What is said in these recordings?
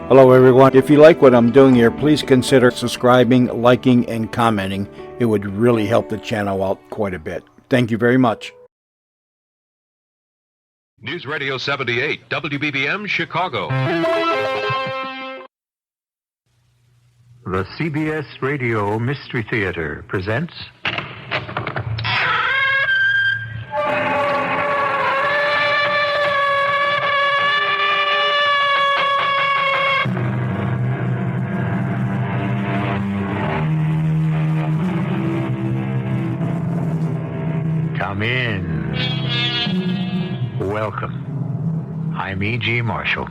Hello everyone. If you like what I'm doing here, please consider subscribing, liking, and commenting. It would really help the channel out quite a bit. Thank you very much. News Radio 78, WBBM, Chicago. The CBS Radio Mystery Theater presents... Come in. Welcome. I'm E.G. Marshall.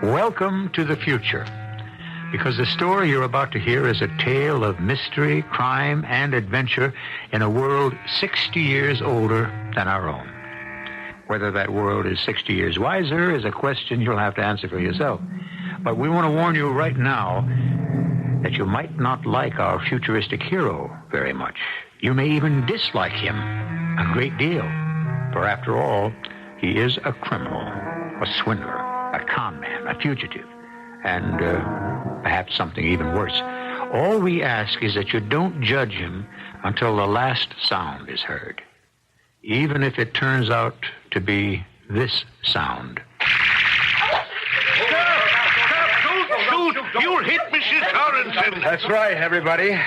Welcome to the future. Because the story you're about to hear is a tale of mystery, crime, and adventure in a world 60 years older than our own. Whether that world is 60 years wiser is a question you'll have to answer for yourself. But we want to warn you right now that you might not like our futuristic hero very much. You may even dislike him a great deal. For after all, he is a criminal, a swindler, a con man, a fugitive, and perhaps something even worse. All we ask is that you don't judge him until the last sound is heard, even if it turns out to be this sound. You'll hit Mrs. Sorensen. That's right, everybody.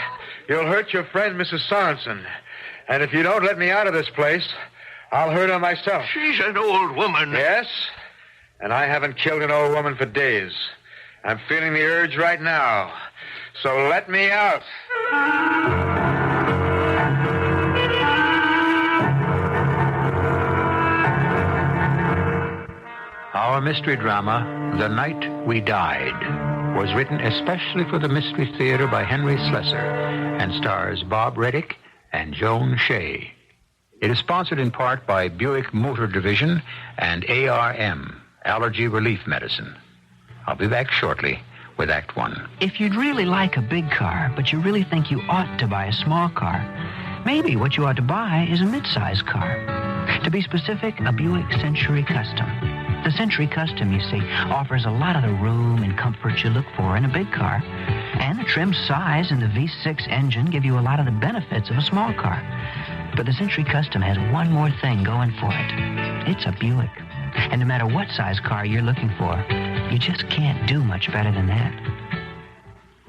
You'll hurt your friend, Mrs. Sorensen. And if you don't let me out of this place, I'll hurt her myself. She's an old woman. Yes? And I haven't killed an old woman for days. I'm feeling the urge right now. So let me out. Our mystery drama, The Night We Died, was written especially for the Mystery Theater by Henry Slessor and stars Bob Readick and Joan Shay. It is sponsored in part by Buick Motor Division and ARM, Allergy Relief Medicine. I'll be back shortly with Act One. If you'd really like a big car, but you really think you ought to buy a small car, maybe what you ought to buy is a mid-size car. To be specific, a Buick Century Custom. The Century Custom, you see, offers a lot of the room and comfort you look for in a big car. And the trim size and the V6 engine give you a lot of the benefits of a small car. But the Century Custom has one more thing going for it. It's a Buick. And no matter what size car you're looking for, you just can't do much better than that.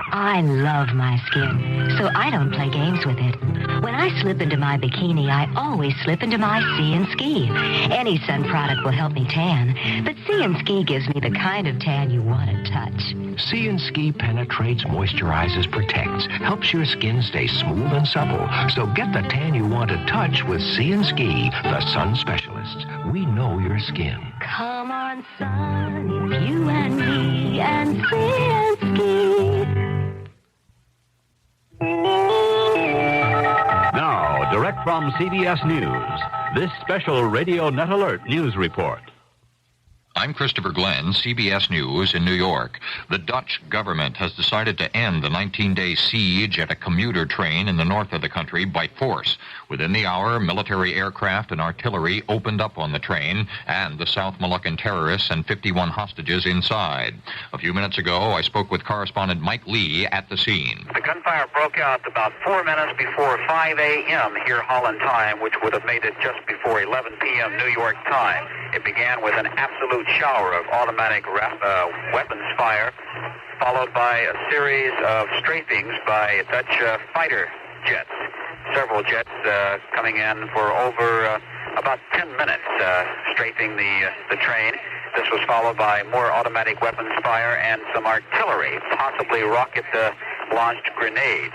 I love my skin, so I don't play games with it. When I slip into my bikini, I always slip into my Sea & Ski. Any sun product will help me tan, but Sea & Ski gives me the kind of tan you want to touch. Sea & Ski penetrates, moisturizes, protects, helps your skin stay smooth and supple. So get the tan you want to touch with Sea & Ski, the sun specialists. We know your skin. Come on, sun, it's you and me and Sea & Ski. Now, direct from CBS News, this special Radio Net Alert News Report. I'm Christopher Glenn, CBS News in New York. The Dutch government has decided to end the 19-day siege at a commuter train in the north of the country by force. Within the hour, military aircraft and artillery opened up on the train and the South Moluccan terrorists and 51 hostages inside. A few minutes ago, I spoke with correspondent Mike Lee at the scene. The gunfire broke out about 4 minutes before 5 a.m. here Holland time, which would have made it just before 11 p.m. New York time. It began with an absolute shower of automatic weapons fire, followed by a series of strafings by Dutch fighter jets. Several jets coming in for over about 10 minutes, strafing the train. This was followed by more automatic weapons fire and some artillery, possibly rocket-launched grenades.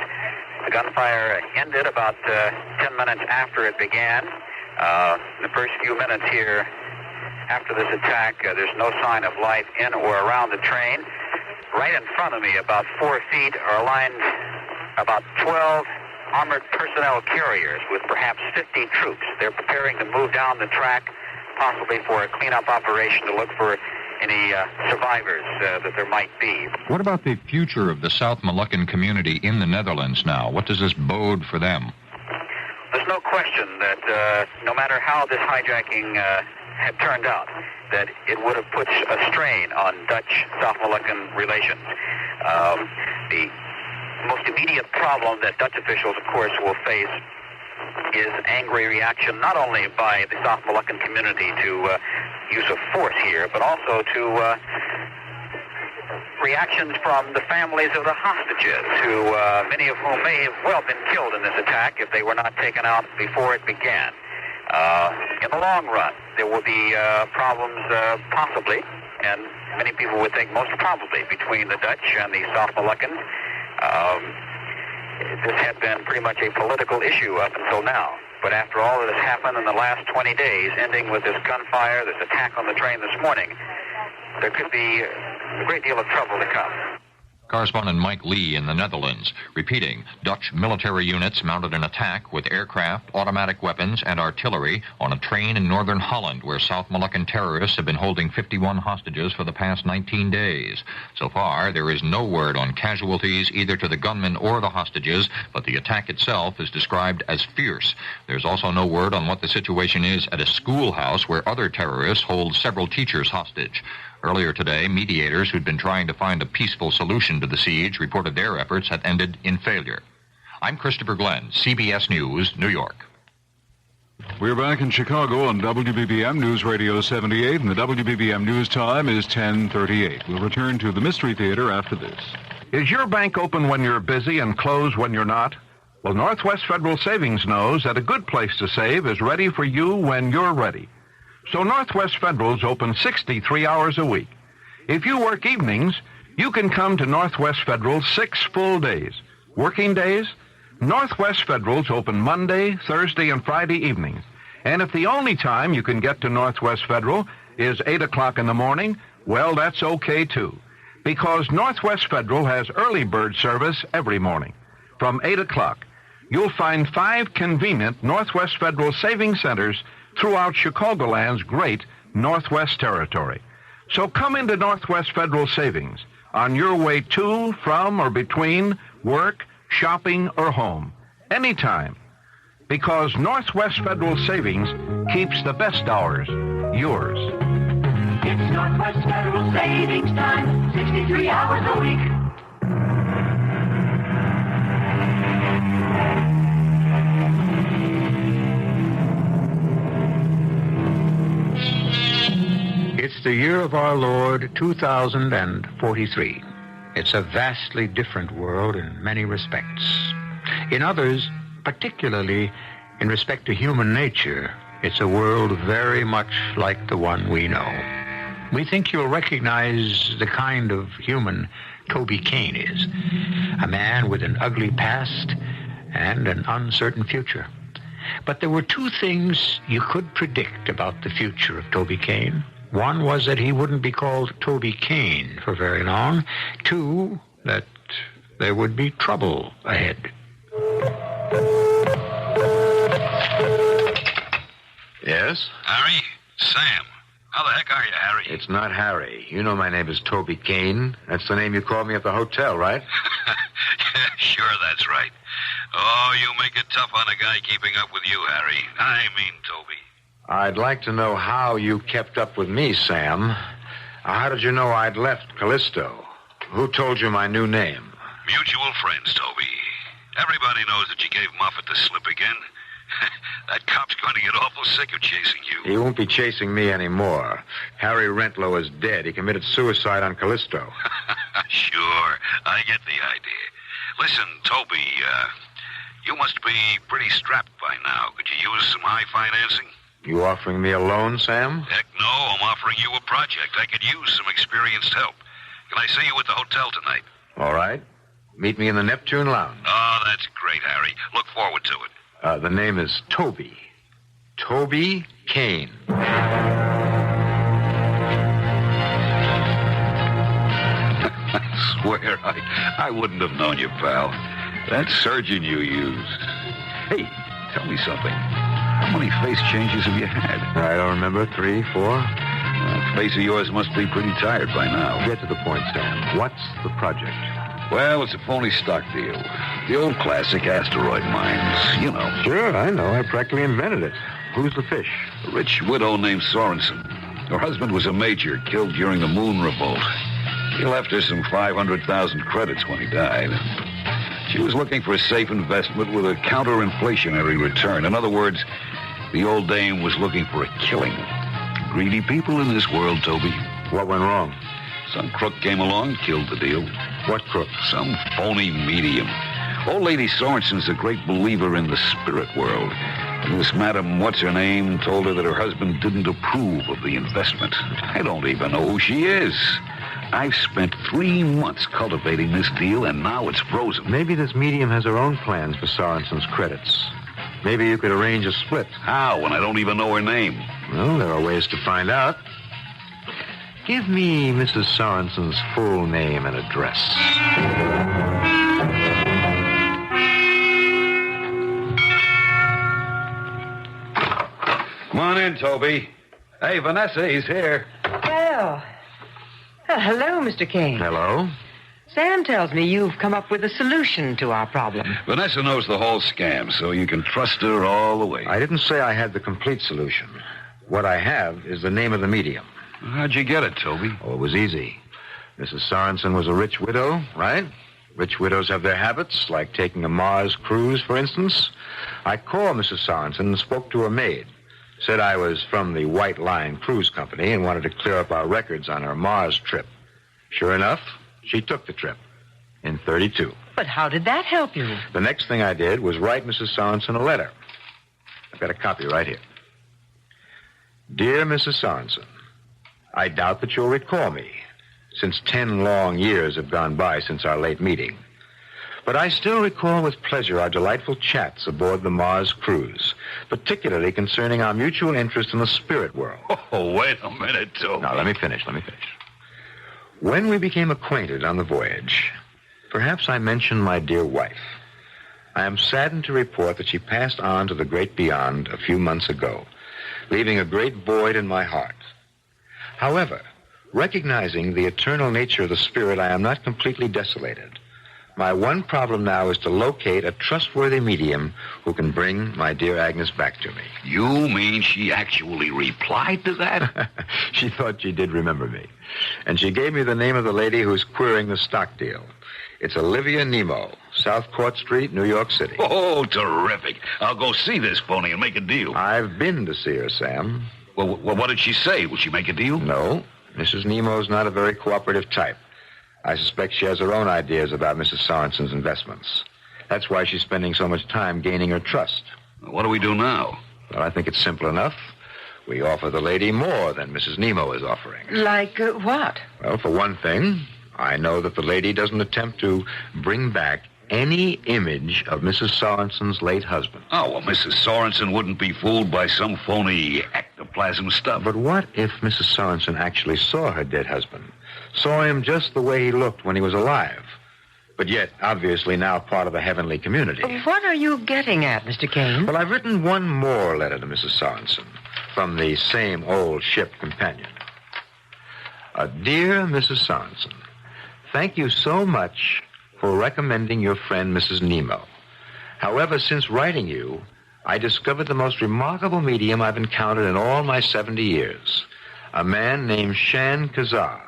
The gunfire ended about 10 minutes after it began. The first few minutes here after this attack, there's no sign of life in or around the train. Right in front of me, about 4 feet, are lined about 12 armored personnel carriers with perhaps 50 troops. They're preparing to move down the track, possibly for a cleanup operation to look for any survivors that there might be. What about the future of the South Moluccan community in the Netherlands now? What does this bode for them? There's no question that no matter how this hijacking had turned out, that it would have put a strain on Dutch-South Moluccan relations. The most immediate problem that Dutch officials, of course, will face is angry reaction not only by the South Moluccan community to use of force here, but also to reactions from the families of the hostages, who many of whom may have well been killed in this attack if they were not taken out before it began. In the long run, there will be problems possibly, and many people would think most probably, between the Dutch and the South Moluccans. This had been pretty much a political issue up until now. But after all that has happened in the last 20 days, ending with this gunfire, this attack on the train this morning, there could be a great deal of trouble to come. Correspondent Mike Lee in the Netherlands, repeating, Dutch military units mounted an attack with aircraft, automatic weapons, and artillery on a train in northern Holland, where South Moluccan terrorists have been holding 51 hostages for the past 19 days. So far, there is no word on casualties either to the gunmen or the hostages, but the attack itself is described as fierce. There's also no word on what the situation is at a schoolhouse where other terrorists hold several teachers hostage. Earlier today, mediators who'd been trying to find a peaceful solution to the siege reported their efforts had ended in failure. I'm Christopher Glenn, CBS News, New York. We're back in Chicago on WBBM News Radio 78, and the WBBM News time is 10:38. We'll return to the Mystery Theater after this. Is your bank open when you're busy and closed when you're not? Well, Northwest Federal Savings knows that a good place to save is ready for you when you're ready. So Northwest Federal's open 63 hours a week. If you work evenings, you can come to Northwest Federal 6 full days. Working days? Northwest Federal's open Monday, Thursday, and Friday evenings. And if the only time you can get to Northwest Federal is 8 o'clock in the morning, well, that's okay too. Because Northwest Federal has early bird service every morning. From 8 o'clock, you'll find 5 convenient Northwest Federal saving centers throughout Chicagoland's great Northwest Territory. So come into Northwest Federal Savings on your way to, from, or between work, shopping, or home. Anytime. Because Northwest Federal Savings keeps the best hours yours. It's Northwest Federal Savings time, 63 hours a week. It's the year of our Lord, 2043. It's a vastly different world in many respects. In others, particularly in respect to human nature, it's a world very much like the one we know. We think you'll recognize the kind of human Toby Kane is. A man with an ugly past and an uncertain future. But there were 2 things you could predict about the future of Toby Kane. One was that he wouldn't be called Toby Kane for very long. 2, that there would be trouble ahead. Yes? Harry? Sam. How the heck are you, Harry? It's not Harry. You know my name is Toby Kane. That's the name you called me at the hotel, right? Yeah, sure, that's right. Oh, you make it tough on a guy keeping up with you, Harry. I mean, Toby. I'd like to know how you kept up with me, Sam. How did you know I'd left Callisto? Who told you my new name? Mutual friends, Toby. Everybody knows that you gave Moffat the slip again. That cop's going to get awful sick of chasing you. He won't be chasing me anymore. Harry Rentlow is dead. He committed suicide on Callisto. Sure, I get the idea. Listen, Toby, you must be pretty strapped by now. Could you use some high financing? You offering me a loan, Sam? Heck no, I'm offering you a project. I could use some experienced help. Can I see you at the hotel tonight? All right. Meet me in the Neptune Lounge. Oh, that's great, Harry. Look forward to it. The name is Toby. Toby Kane. I swear, I wouldn't have known you, pal. That surgeon you used. Hey, tell me something. How many face changes have you had? I don't remember. 3, 4? That face of yours must be pretty tired by now. Get to the point, Sam. What's the project? Well, it's a phony stock deal. The old classic asteroid mines, you know. Sure, I know. I practically invented it. Who's the fish? A rich widow named Sorensen. Her husband was a major, killed during the Moon Revolt. He left her some 500,000 credits when he died. She was looking for a safe investment with a counter-inflationary return. In other words, the old dame was looking for a killing. Greedy people in this world, Toby. What went wrong? Some crook came along and killed the deal. What crook? Some phony medium. Old Lady Sorensen's a great believer in the spirit world. And this Madam What's-Her-Name told her that her husband didn't approve of the investment. I don't even know who she is. I've spent 3 months cultivating this deal, and now it's frozen. Maybe this medium has her own plans for Sorensen's credits. Maybe you could arrange a split. How, when I don't even know her name? Well, there are ways to find out. Give me Mrs. Sorensen's full name and address. Come on in, Toby. Hey, Vanessa, he's here. Well, hello, Mr. Kane. Hello. Sam tells me you've come up with a solution to our problem. Vanessa knows the whole scam, so you can trust her all the way. I didn't say I had the complete solution. What I have is the name of the medium. How'd you get it, Toby? Oh, it was easy. Mrs. Sorensen was a rich widow, right? Rich widows have their habits, like taking a Mars cruise, for instance. I called Mrs. Sorensen and spoke to her maid. Said I was from the White Line Cruise Company and wanted to clear up our records on her Mars trip. Sure enough, she took the trip in 32. But how did that help you? The next thing I did was write Mrs. Sorensen a letter. I've got a copy right here. Dear Mrs. Sorensen, I doubt that you'll recall me, since 10 long years have gone by since our late meeting. But I still recall with pleasure our delightful chats aboard the Mars cruise, particularly concerning our mutual interest in the spirit world. Oh, wait a minute, Toby. Now, let me finish. When we became acquainted on the voyage, perhaps I mentioned my dear wife. I am saddened to report that she passed on to the great beyond a few months ago, leaving a great void in my heart. However, recognizing the eternal nature of the spirit, I am not completely desolated. My one problem now is to locate a trustworthy medium who can bring my dear Agnes back to me. You mean she actually replied to that? She thought she did remember me. And she gave me the name of the lady who's querying the stock deal. It's Olivia Nemo, South Court Street, New York City. Oh, terrific. I'll go see this phony and make a deal. I've been to see her, Sam. Well, what did she say? Will she make a deal? No. Mrs. Nemo's not a very cooperative type. I suspect she has her own ideas about Mrs. Sorensen's investments. That's why she's spending so much time gaining her trust. What do we do now? Well, I think it's simple enough. We offer the lady more than Mrs. Nemo is offering. Like what? Well, for one thing, I know that the lady doesn't attempt to bring back any image of Mrs. Sorensen's late husband. Oh, well, Mrs. Sorensen wouldn't be fooled by some phony ectoplasm stuff. But what if Mrs. Sorensen actually saw her dead husband? Saw him just the way he looked when he was alive, but yet obviously now part of a heavenly community. What are you getting at, Mr. Kane? Well, I've written one more letter to Mrs. Sorensen from the same old ship companion. Dear Mrs. Sorensen, thank you so much for recommending your friend Mrs. Nemo. However, since writing you, I discovered the most remarkable medium I've encountered in all my 70 years. A man named Shan Kazar,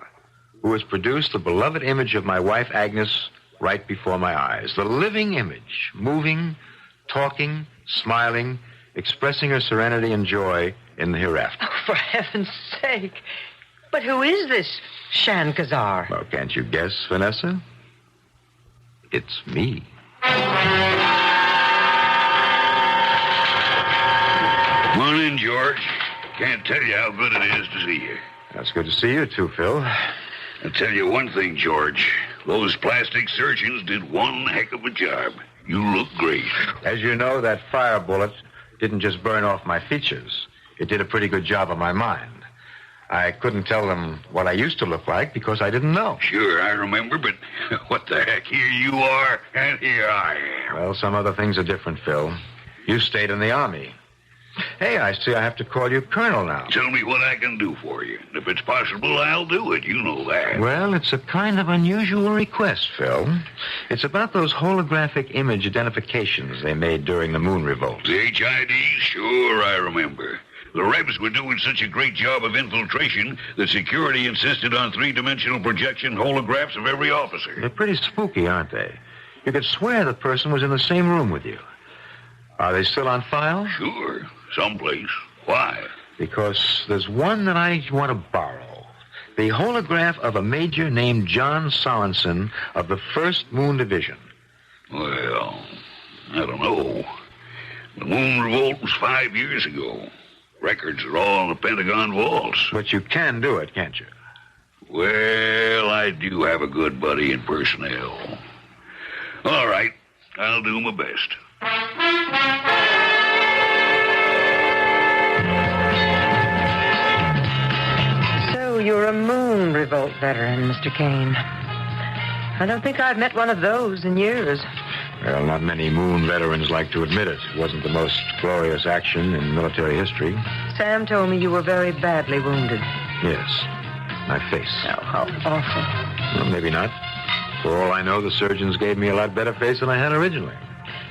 who has produced the beloved image of my wife Agnes right before my eyes. The living image, moving, talking, smiling, expressing her serenity and joy in the hereafter. Oh, for heaven's sake. But who is this Shan Kazar? Well, can't you guess, Vanessa? It's me. Come on in, George. Can't tell you how good it is to see you. That's good to see you too, Phil. I'll tell you one thing, George. Those plastic surgeons did one heck of a job. You look great. As you know, that fire bullet didn't just burn off my features. It did a pretty good job of my mind. I couldn't tell them what I used to look like because I didn't know. Sure, I remember, but what the heck? Here you are, and here I am. Well, some other things are different, Phil. You stayed in the Army. Hey, I see I have to call you Colonel now. Tell me what I can do for you. If it's possible, I'll do it. You know that. Well, it's a kind of unusual request, Phil. It's about those holographic image identifications they made during the Moon Revolt. The HIDs? Sure, I remember. The Rebs were doing such a great job of infiltration that security insisted on three-dimensional projection holographs of every officer. They're pretty spooky, aren't they? You could swear the person was in the same room with you. Are they still on file? Sure, someplace. Why? Because there's one that I want to borrow. The holograph of a major named John Sorensen of the 1st Moon Division. Well, I don't know. The Moon Revolt was 5 years ago. Records are all in the Pentagon vaults. But you can do it, can't you? Well, I do have a good buddy in personnel. All right, I'll do my best. So you're a Moon Revolt veteran, Mr. Kane. I don't think I've met one of those in years. Well, not many Moon veterans like to admit it. It wasn't the most glorious action in military history. Sam told me you were very badly wounded. Yes, my face. Oh, how awful. Well, maybe not. For all I know, the surgeons gave me a lot better face than I had originally.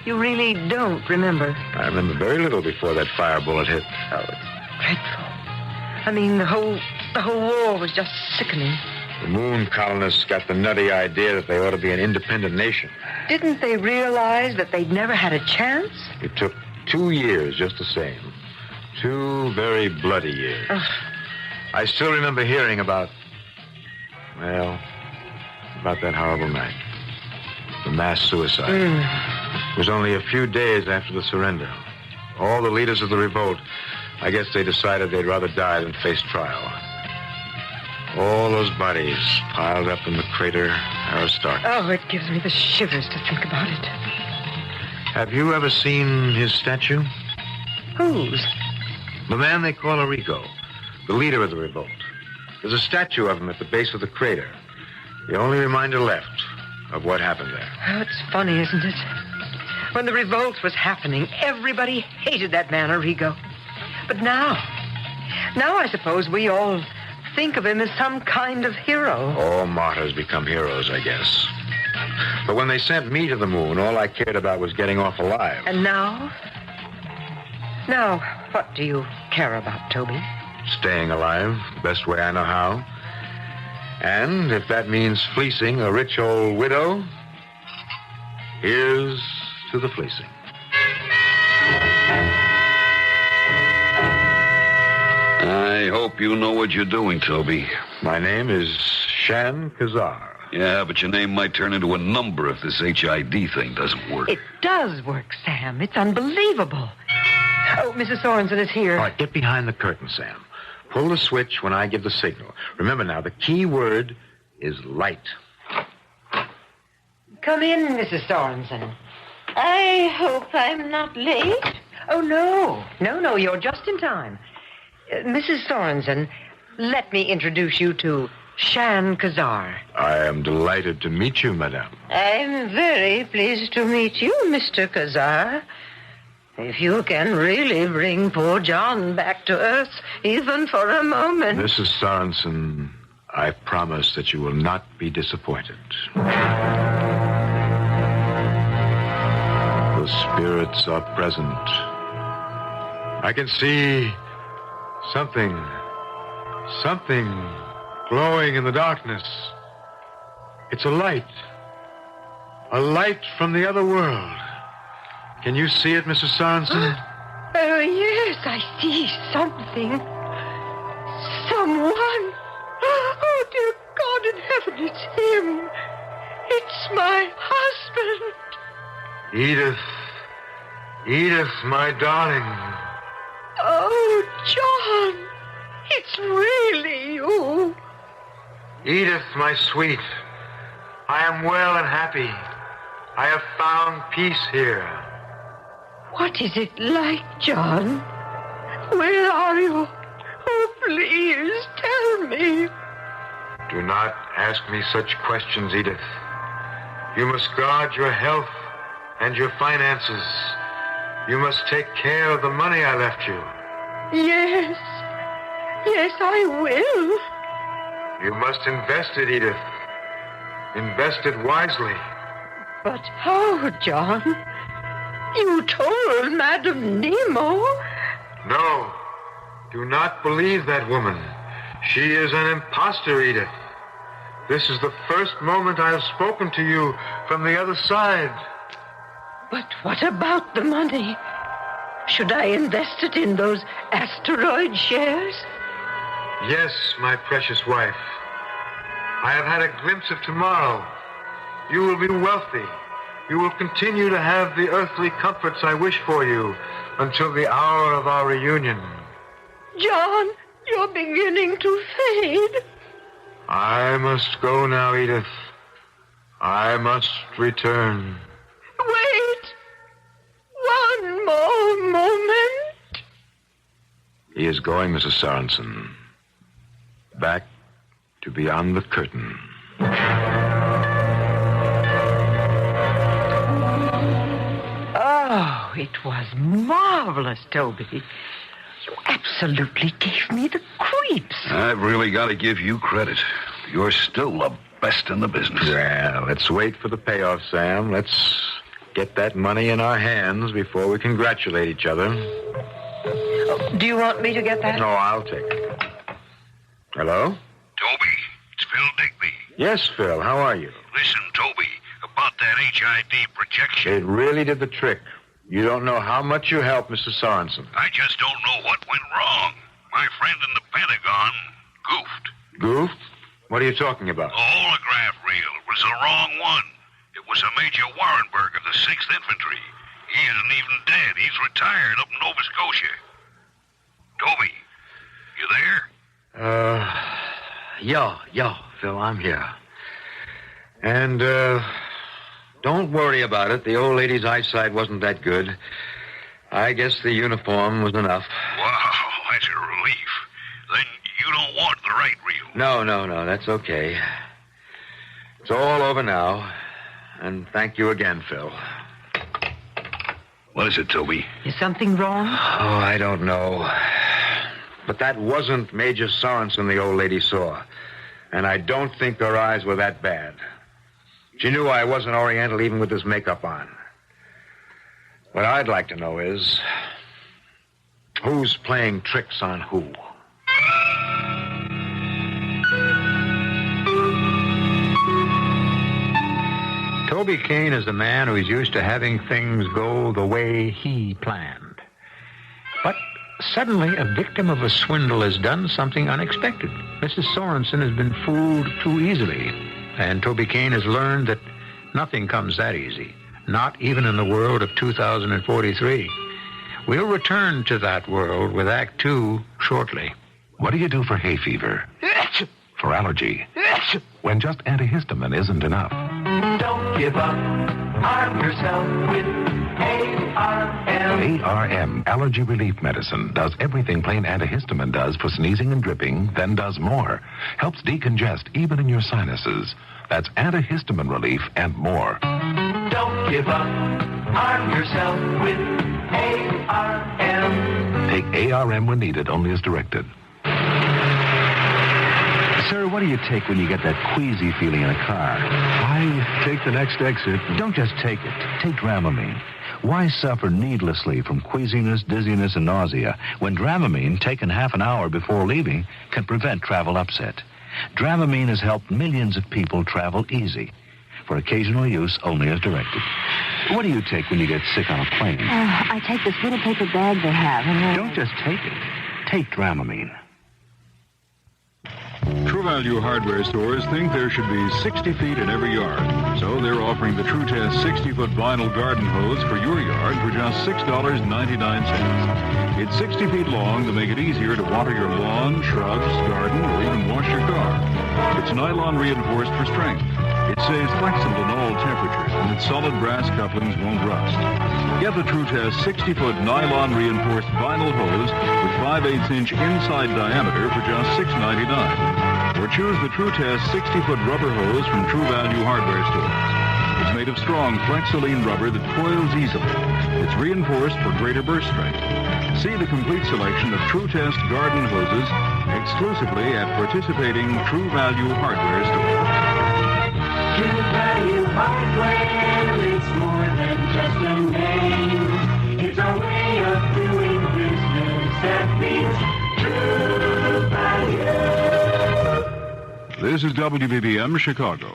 You really don't remember? I remember very little before that fire bullet hit. Oh, it's dreadful. I mean, the whole war was just sickening. The Moon colonists got the nutty idea that they ought to be an independent nation. Didn't they realize that they'd never had a chance? It took 2 years just the same. 2 very bloody years. I still remember hearing about that horrible night. The mass suicide. It was only a few days after the surrender. All the leaders of the revolt, I guess they decided they'd rather die than face trial. All those bodies piled up in the crater Aristarchus. Oh, it gives me the shivers to think about it. Have you ever seen his statue? Whose? The man they call Arrigo, the leader of the revolt. There's a statue of him at the base of the crater. The only reminder left of what happened there. Oh, it's funny, isn't it? When the revolt was happening, everybody hated that man, Arrigo. But now I suppose we all think of him as some kind of hero. All martyrs become heroes, I guess. But when they sent me to the moon, all I cared about was getting off alive. And now? Now, what do you care about, Toby? Staying alive, the best way I know how. And if that means fleecing a rich old widow, here's to the fleecing. I hope you know what you're doing, Toby. My name is Shan Kazar. Yeah, but your name might turn into a number if this HID thing doesn't work. It does work, Sam. It's unbelievable. Oh, Mrs. Sorensen is here. All right, get behind the curtain, Sam. Pull the switch when I give the signal. Remember now, the key word is light. Come in, Mrs. Sorensen. I hope I'm not late. Oh, no. No, you're just in time. Mrs. Sorensen, let me introduce you to Shan Kazar. I am delighted to meet you, madame. I'm very pleased to meet you, Mr. Kazar. If you can really bring poor John back to Earth, even for a moment. Mrs. Sorensen, I promise that you will not be disappointed. The spirits are present. I can see something glowing in the darkness. It's a light from the other world. Can you see it, Mrs. Sorensen? Oh, yes, I see something. Someone. Oh, dear God in heaven, it's him. It's my husband. Edith, my darling. Oh, John, it's really you. Edith, my sweet, I am well and happy. I have found peace here. What is it like, John? Where are you? Oh, please, tell me. Do not ask me such questions, Edith. You must guard your health and your finances. You must take care of the money I left you. Yes. Yes, I will. You must invest it, Edith. Invest it wisely. But how, John? You told Madame Nemo. No. Do not believe that woman. She is an imposter, Edith. This is the first moment I have spoken to you from the other side. But what about the money? Should I invest it in those asteroid shares? Yes, my precious wife. I have had a glimpse of tomorrow. You will be wealthy. You will continue to have the earthly comforts I wish for you until the hour of our reunion. John, you're beginning to fade. I must go now, Edith. I must return. Wait. One more moment. He is going, Mrs. Sorensen. Back to beyond the curtain. Oh, it was marvelous, Toby. You absolutely gave me the creeps. I've really got to give you credit. You're still the best in the business. Well, let's wait for the payoff, Sam. Let's get that money in our hands before we congratulate each other. Oh, do you want me to get that? No, I'll take it. Hello? Toby, it's Phil Digby. Yes, Phil. How are you? Listen, Toby, about that HID projection. It really did the trick. You don't know how much you helped, Mr. Sorensen. I just don't know what went wrong. My friend in the Pentagon goofed. Goofed? What are you talking about? The holograph reel was the wrong one. It was a Major Warrenberg of the 6th Infantry. He isn't even dead. He's retired up in Nova Scotia. Toby, you there? Yeah, Phil, I'm here. And, don't worry about it. The old lady's eyesight wasn't that good. I guess the uniform was enough. Wow, that's a relief. Then you don't want the right reel. No, that's okay. It's all over now. And thank you again, Phil. What is it, Toby? Is something wrong? Oh, I don't know. But that wasn't Major Sorensen the old lady saw. And I don't think her eyes were that bad. She knew I wasn't Oriental even with this makeup on. What I'd like to know is, who's playing tricks on who? Toby Kane is a man who is used to having things go the way he planned. But suddenly, a victim of a swindle has done something unexpected. Mrs. Sorensen has been fooled too easily. And Toby Kane has learned that nothing comes that easy, not even in the world of 2043. We'll return to that world with Act 2 shortly. What do you do for hay fever? For allergy? When just antihistamine isn't enough? Don't give up. Arm yourself with ARM. ARM, Allergy Relief Medicine, does everything plain antihistamine does for sneezing and dripping, then does more. Helps decongest even in your sinuses. That's antihistamine relief and more. Don't give up. Arm yourself with ARM. Take ARM when needed, only as directed. Sir, what do you take when you get that queasy feeling in a car? I take the next exit. Don't just take it. Take Dramamine. Why suffer needlessly from queasiness, dizziness, and nausea when Dramamine, taken half an hour before leaving, can prevent travel upset? Dramamine has helped millions of people travel easy. For occasional use, only as directed. What do you take when you get sick on a plane? I take this little paper bag they have. And Don't just take it. Take Dramamine. True Value hardware stores think there should be 60 feet in every yard. So they're offering the True Test 60-foot vinyl garden hose for your yard for just $6.99. It's 60 feet long to make it easier to water your lawn, shrubs, garden, or even wash your car. It's nylon reinforced for strength. It stays flexible in all temperatures, and its solid brass couplings won't rust. Get the True Test 60-foot nylon reinforced vinyl hose with 5/8-inch inside diameter for just $6.99. Or choose the True Test 60-foot rubber hose from True Value hardware stores. It's made of strong flexoline rubber that coils easily. It's reinforced for greater burst strength. See the complete selection of True Test garden hoses exclusively at participating True Value hardware stores. True Value Hardware, it's more than just a name. It's a way of doing business that means True Value. This is WBBM Chicago.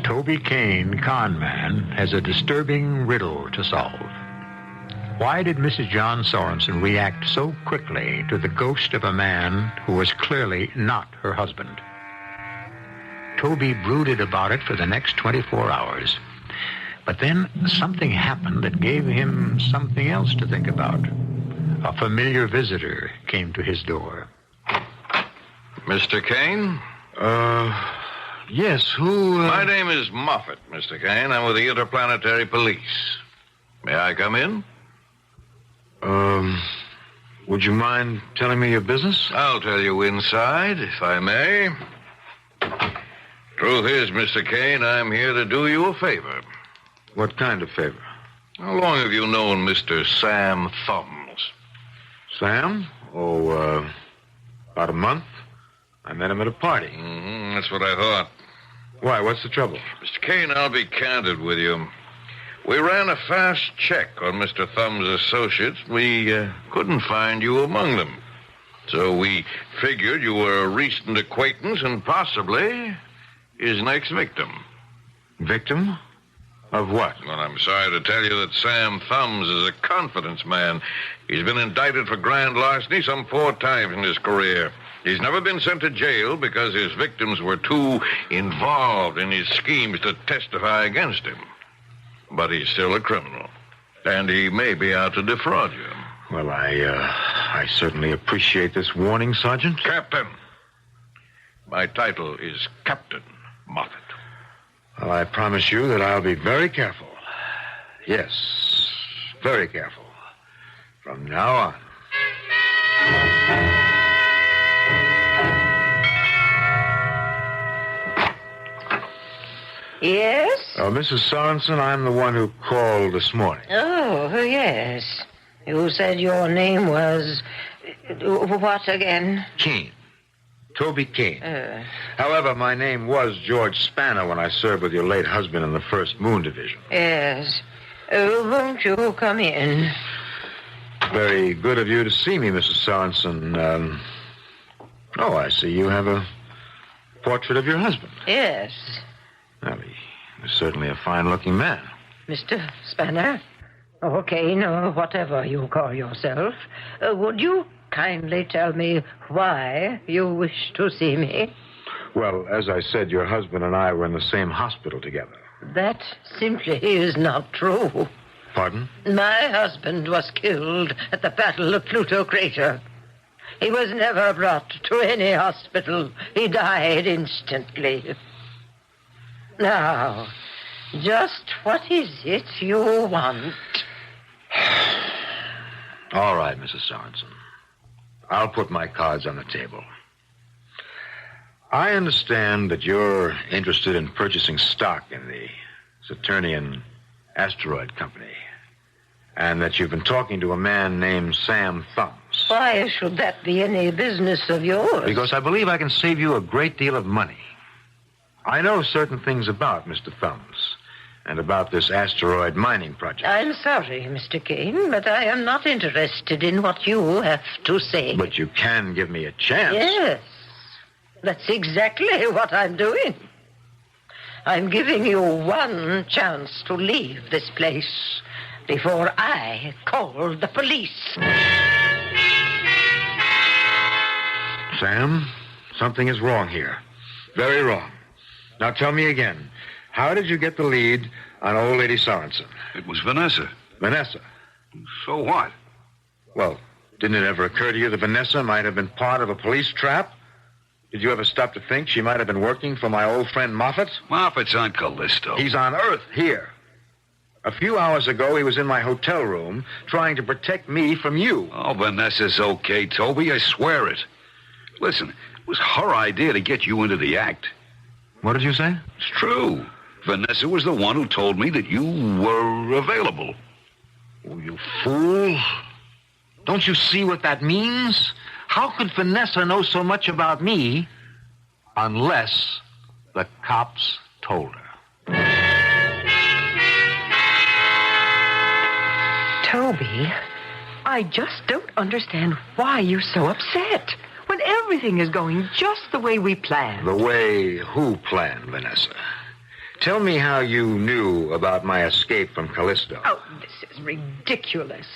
Toby Kane, con man, has a disturbing riddle to solve. Why did Mrs. John Sorensen react so quickly to the ghost of a man who was clearly not her husband? Toby brooded about it for the next 24 hours. But then something happened that gave him something else to think about. A familiar visitor came to his door. Mr. Kane? Yes, who, My name is Moffat, Mr. Kane. I'm with the Interplanetary Police. May I come in? Would you mind telling me your business? I'll tell you inside, if I may. Truth is, Mr. Kane, I'm here to do you a favor. What kind of favor? How long have you known Mr. Sam Thumbs? Sam? Oh, about a month. I met him at a party. That's what I thought. Why, what's the trouble? Mr. Kane, I'll be candid with you. We ran a fast check on Mr. Thumbs' associates. We couldn't find you among them. So we figured you were a recent acquaintance and possibly his next victim. Victim? Of what? Well, I'm sorry to tell you that Sam Thumbs is a confidence man. He's been indicted for grand larceny some 4 times in his career. He's never been sent to jail because his victims were too involved in his schemes to testify against him. But he's still a criminal, and he may be out to defraud you. Well, I certainly appreciate this warning, Sergeant. Captain. My title is Captain Moffat. Well, I promise you that I'll be very careful. Yes, very careful. From now on. Yes? Mrs. Sorensen, I'm the one who called this morning. Oh, yes. You said your name was... what again? Kane. Toby Kane. However, my name was George Spanner when I served with your late husband in the 1st Moon Division. Yes. Won't you come in? Very good of you to see me, Mrs. Sorensen. Oh, I see you have a portrait of your husband. Yes. Well, he's certainly a fine-looking man. Mr. Spanner? Or Kane, or whatever you call yourself. Would you kindly tell me why you wish to see me? Well, as I said, your husband and I were in the same hospital together. That simply is not true. Pardon? My husband was killed at the Battle of Pluto Crater. He was never brought to any hospital. He died instantly. Now, just what is it you want? All right, Mrs. Sorensen. I'll put my cards on the table. I understand that you're interested in purchasing stock in the Saturnian Asteroid Company, and that you've been talking to a man named Sam Thumbs. Why should that be any business of yours? Because I believe I can save you a great deal of money. I know certain things about Mr. Thumbs and about this asteroid mining project. I'm sorry, Mr. Kane, but I am not interested in what you have to say. But you can give me a chance. Yes. That's exactly what I'm doing. I'm giving you one chance to leave this place before I call the police. Sam, something is wrong here. Very wrong. Now tell me again, how did you get the lead on old Lady Sorensen? It was Vanessa. Vanessa? So what? Well, didn't it ever occur to you that Vanessa might have been part of a police trap? Did you ever stop to think she might have been working for my old friend Moffat? Moffat's on Callisto. He's on Earth, here. A few hours ago, he was in my hotel room trying to protect me from you. Oh, Vanessa's okay, Toby. I swear it. Listen, it was her idea to get you into the act. What did you say? It's true. Vanessa was the one who told me that you were available. Oh, you fool. Don't you see what that means? How could Vanessa know so much about me unless the cops told her? Toby, I just don't understand why you're so upset when everything is going just the way we planned. The way who planned, Vanessa? Tell me how you knew about my escape from Callisto. Oh, this is ridiculous.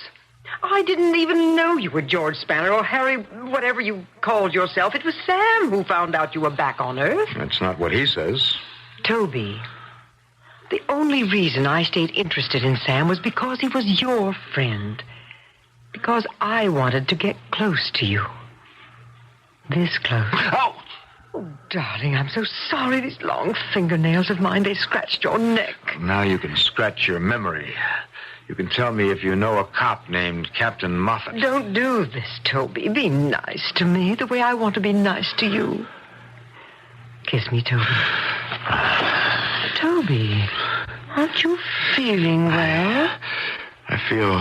I didn't even know you were George Spanner or Harry, whatever you called yourself. It was Sam who found out you were back on Earth. That's not what he says. Toby, the only reason I stayed interested in Sam was because he was your friend. Because I wanted to get close to you. This close. Oh! Oh, darling, I'm so sorry. These long fingernails of mine, they scratched your neck. Now you can scratch your memory. You can tell me if you know a cop named Captain Moffat. Don't do this, Toby. Be nice to me the way I want to be nice to you. Kiss me, Toby. Toby, aren't you feeling well? I feel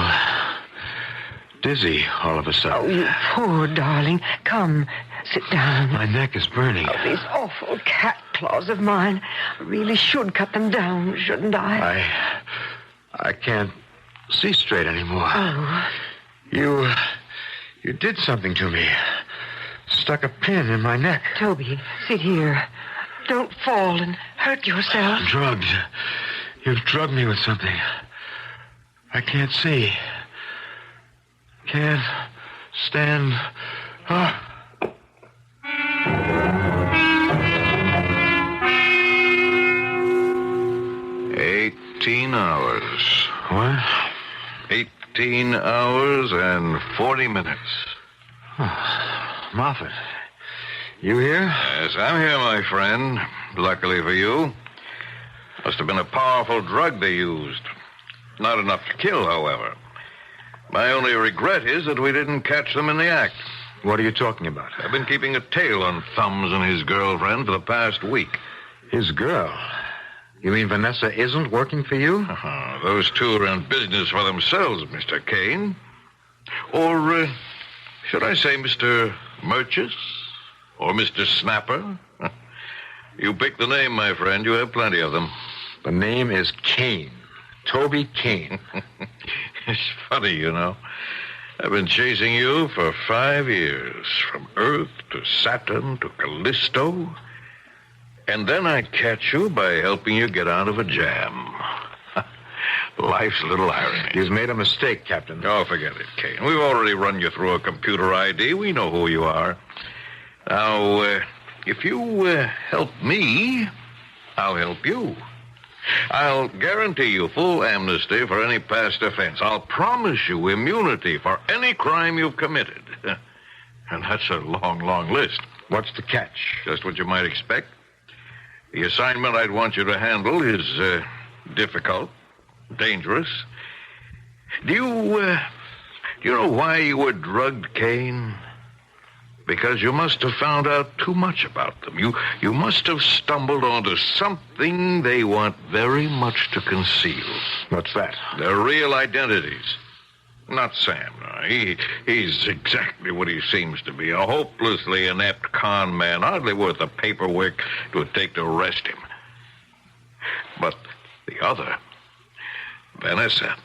dizzy all of a sudden. Oh, you poor darling. Come, sit down. My neck is burning. Oh, these awful cat claws of mine. I really should cut them down, shouldn't I? I can't see straight anymore. Oh. You did something to me. Stuck a pin in my neck. Toby, sit here. Don't fall and hurt yourself. I'm drugged. You've drugged me with something. I can't see. Can't stand up. 18 hours. What? 18 hours and 40 minutes. Oh, Moffat, you here? Yes, I'm here, my friend. Luckily for you. Must have been a powerful drug they used. Not enough to kill, however. My only regret is that we didn't catch them in the act. What are you talking about? I've been keeping a tail on Thumbs and his girlfriend for the past week. His girl? You mean Vanessa isn't working for you? Those two are in business for themselves, Mr. Kane. Or, should I say Mr. Murchis? Or Mr. Snapper? You pick the name, my friend. You have plenty of them. The name is Kane. Toby Kane. It's funny, you know. I've been chasing you for 5 years, from Earth to Saturn to Callisto. And then I catch you by helping you get out of a jam. Life's a little irony. You've made a mistake, Captain. Oh, forget it, Kane. We've already run you through a computer ID. We know who you are. Now, if you help me, I'll help you. I'll guarantee you full amnesty for any past offense. I'll promise you immunity for any crime you've committed. And that's a long, long list. What's the catch? Just what you might expect. The assignment I'd want you to handle is difficult, dangerous. Do you know why you were drugged, Kane? Because you must have found out too much about them. You must have stumbled onto something they want very much to conceal. What's that? Their real identities. Not Sam. No. He's exactly what he seems to be. A hopelessly inept con man, hardly worth the paperwork it would take to arrest him. But the other, Vanessa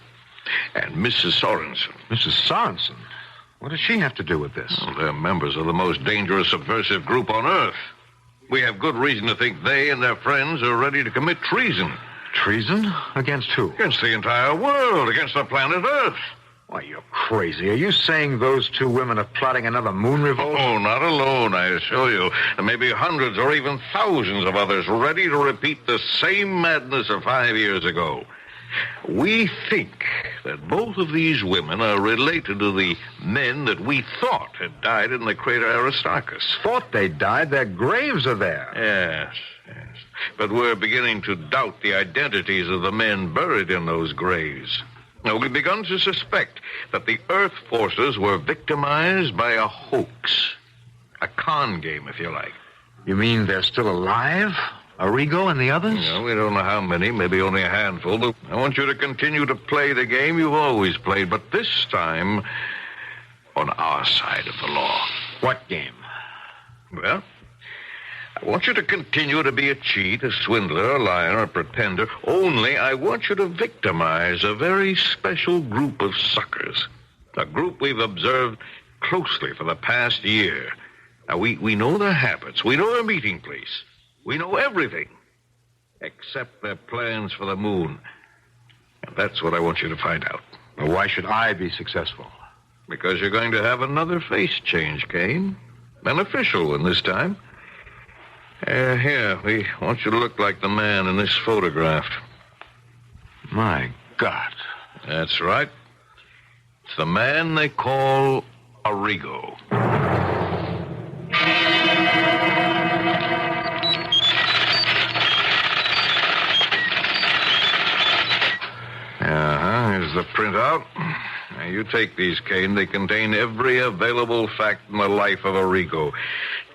and Mrs. Sorensen. Mrs. Sorensen? What does she have to do with this? Well, they're members of the most dangerous subversive group on Earth. We have good reason to think they and their friends are ready to commit treason. Treason? Against who? Against the entire world, against the planet Earth. Why, you're crazy. Are you saying those two women are plotting another moon revolt? Oh, not alone, I assure you. There may be hundreds or even thousands of others ready to repeat the same madness of 5 years ago. We think that both of these women are related to the men that we thought had died in the crater Aristarchus. Thought they died? Their graves are there. Yes. But we're beginning to doubt the identities of the men buried in those graves. Now, we've begun to suspect that the Earth forces were victimized by a hoax. A con game, if you like. You mean they're still alive? Arrigo and the others? No, we don't know how many, maybe only a handful. But I want you to continue to play the game you've always played, but this time on our side of the law. What game? Well, I want you to continue to be a cheat, a swindler, a liar, a pretender. Only I want you to victimize a very special group of suckers. A group we've observed closely for the past year. Now, we know their habits. We know their meeting place. We know everything. Except their plans for the moon. And that's what I want you to find out. Well, why should I be successful? Because you're going to have another face change, Kane. An official one this time. Here, we want you to look like the man in this photograph. My God. That's right. It's the man they call Arrigo. Here's the printout. Now, you take these, Kane. They contain every available fact in the life of Arrigo.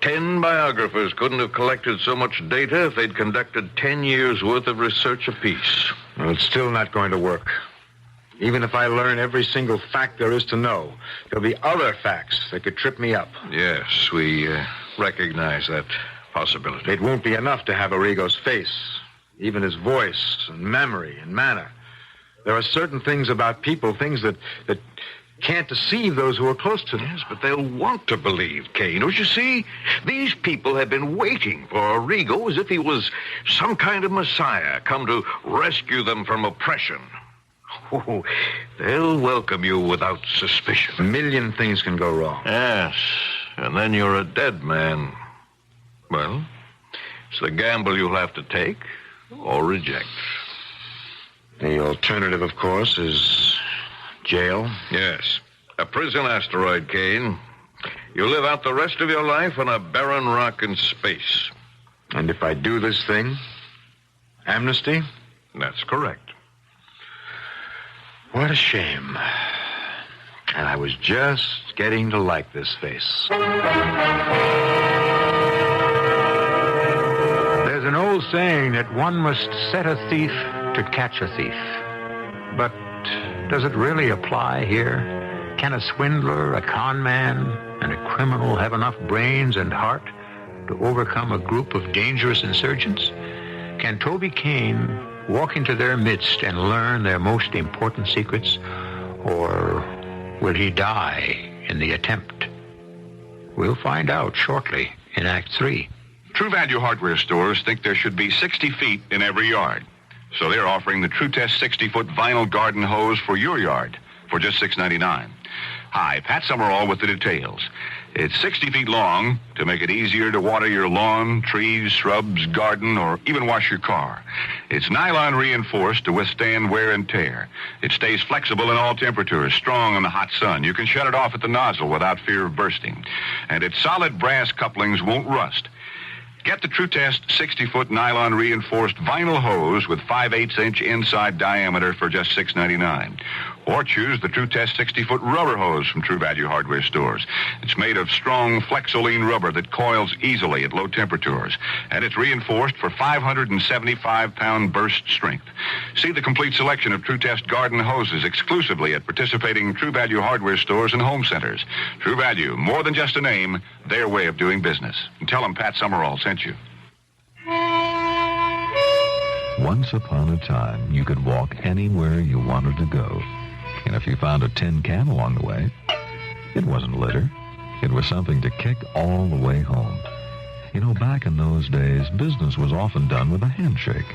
10 biographers couldn't have collected so much data if they'd conducted 10 years' worth of research apiece. Well, it's still not going to work. Even if I learn every single fact there is to know, there'll be other facts that could trip me up. Yes, we recognize that possibility. It won't be enough to have Arrigo's face, even his voice and memory and manner. There are certain things about people, things that can't deceive those who are close to them. Yes, but they'll want to believe, Kane. Don't you see? These people have been waiting for Arrigo as if he was some kind of messiah come to rescue them from oppression. Oh, they'll welcome you without suspicion. A million things can go wrong. Yes, and then you're a dead man. Well, it's the gamble you'll have to take or reject. The alternative, of course, is jail. Yes, a prison asteroid, Kane. You live out the rest of your life on a barren rock in space. And if I do this thing, amnesty? That's correct. What a shame. And I was just getting to like this face. There's an old saying that one must set a thief to catch a thief. But does it really apply here? Can a swindler, a con man, and a criminal have enough brains and heart to overcome a group of dangerous insurgents? Can Toby Kane walk into their midst and learn their most important secrets? Or will he die in the attempt? We'll find out shortly in Act 3. True Value hardware stores think there should be 60 feet in every yard. So they're offering the True Test 60-foot vinyl garden hose for your yard for just $6.99. Hi, Pat Summerall with the details. It's 60 feet long to make it easier to water your lawn, trees, shrubs, garden, or even wash your car. It's nylon reinforced to withstand wear and tear. It stays flexible in all temperatures, strong in the hot sun. You can shut it off at the nozzle without fear of bursting. And its solid brass couplings won't rust. Get the True Test 60-foot nylon reinforced vinyl hose with 5/8-inch inside diameter for just $6.99. Or choose the True Test 60-foot rubber hose from True Value hardware stores. It's made of strong Flexoline rubber that coils easily at low temperatures. And it's reinforced for 575-pound burst strength. See the complete selection of True Test garden hoses exclusively at participating True Value hardware stores and home centers. True Value, more than just a name, their way of doing business. And tell them Pat Summerall sent you. Once upon a time, you could walk anywhere you wanted to go. And if you found a tin can along the way, it wasn't litter. It was something to kick all the way home. You know, back in those days, business was often done with a handshake.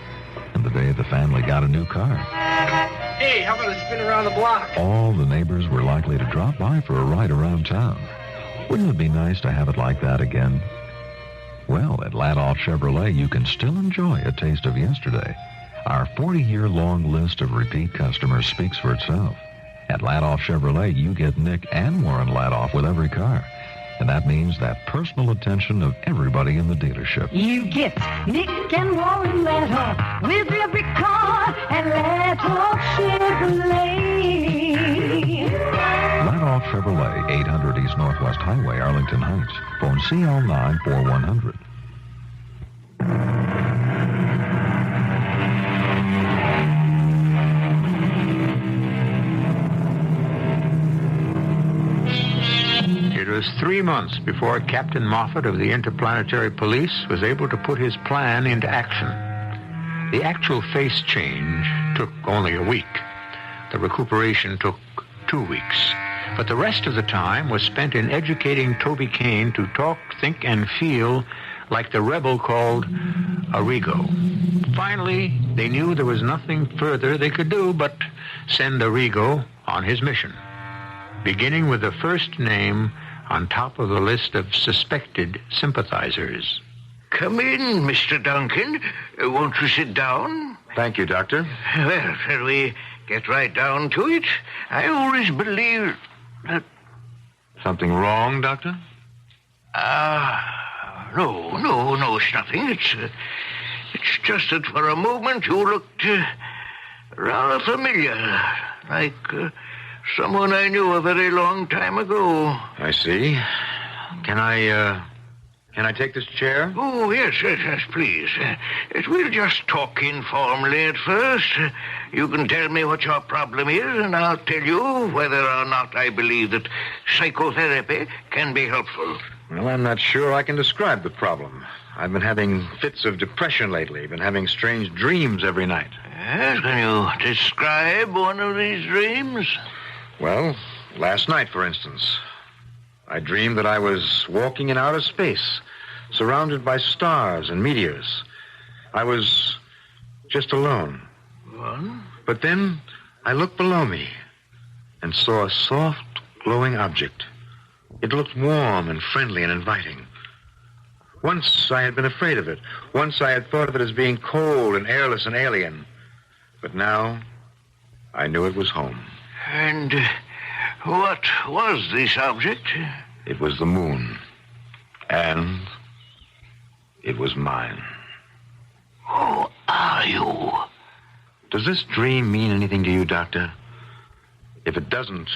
And the day the family got a new car, Hey, how about a spin around the block? all the neighbors were likely to drop by for a ride around town. Wouldn't it be nice to have it like that again? Well, at Ladoff Chevrolet, you can still enjoy a taste of yesterday. Our 40-year-long list of repeat customers speaks for itself. At Ladoff Chevrolet, you get Nick and Warren Ladoff with every car. And that means that personal attention of everybody in the dealership. You get Nick and Warren Ladoff with every car at Ladoff Chevrolet. Ladoff Chevrolet, 800 East Northwest Highway, Arlington Heights. Phone CL94100. It was 3 months before Captain Moffat of the Interplanetary Police was able to put his plan into action. The actual face change took only a week. The recuperation took 2 weeks. But the rest of the time was spent in educating Toby Kane to talk, think, and feel like the rebel called Arrigo. Finally, they knew there was nothing further they could do but send Arrigo on his mission, beginning with the first name on top of the list of suspected sympathizers. Come in, Mr. Duncan. Won't you sit down? Thank you, Doctor. Well, shall we get right down to it? I always believed that... Something wrong, Doctor? No, it's nothing. It's just that for a moment you looked rather familiar, like someone I knew a very long time ago. I see. Can I take this chair? Oh, yes, please. We'll just talk informally at first. You can tell me what your problem is, and I'll tell you whether or not I believe that psychotherapy can be helpful. Well, I'm not sure I can describe the problem. I've been having fits of depression lately. Been having strange dreams every night. Yes, can you describe one of these dreams? Well, last night, for instance, I dreamed that I was walking in outer space, surrounded by stars and meteors. I was just alone. One? But then I looked below me and saw a soft, glowing object. It looked warm and friendly and inviting. Once I had been afraid of it. Once I had thought of it as being cold and airless and alien. But now I knew it was home. And what was this object? It was the moon. And it was mine. Who are you? Does this dream mean anything to you, Doctor? If it doesn't,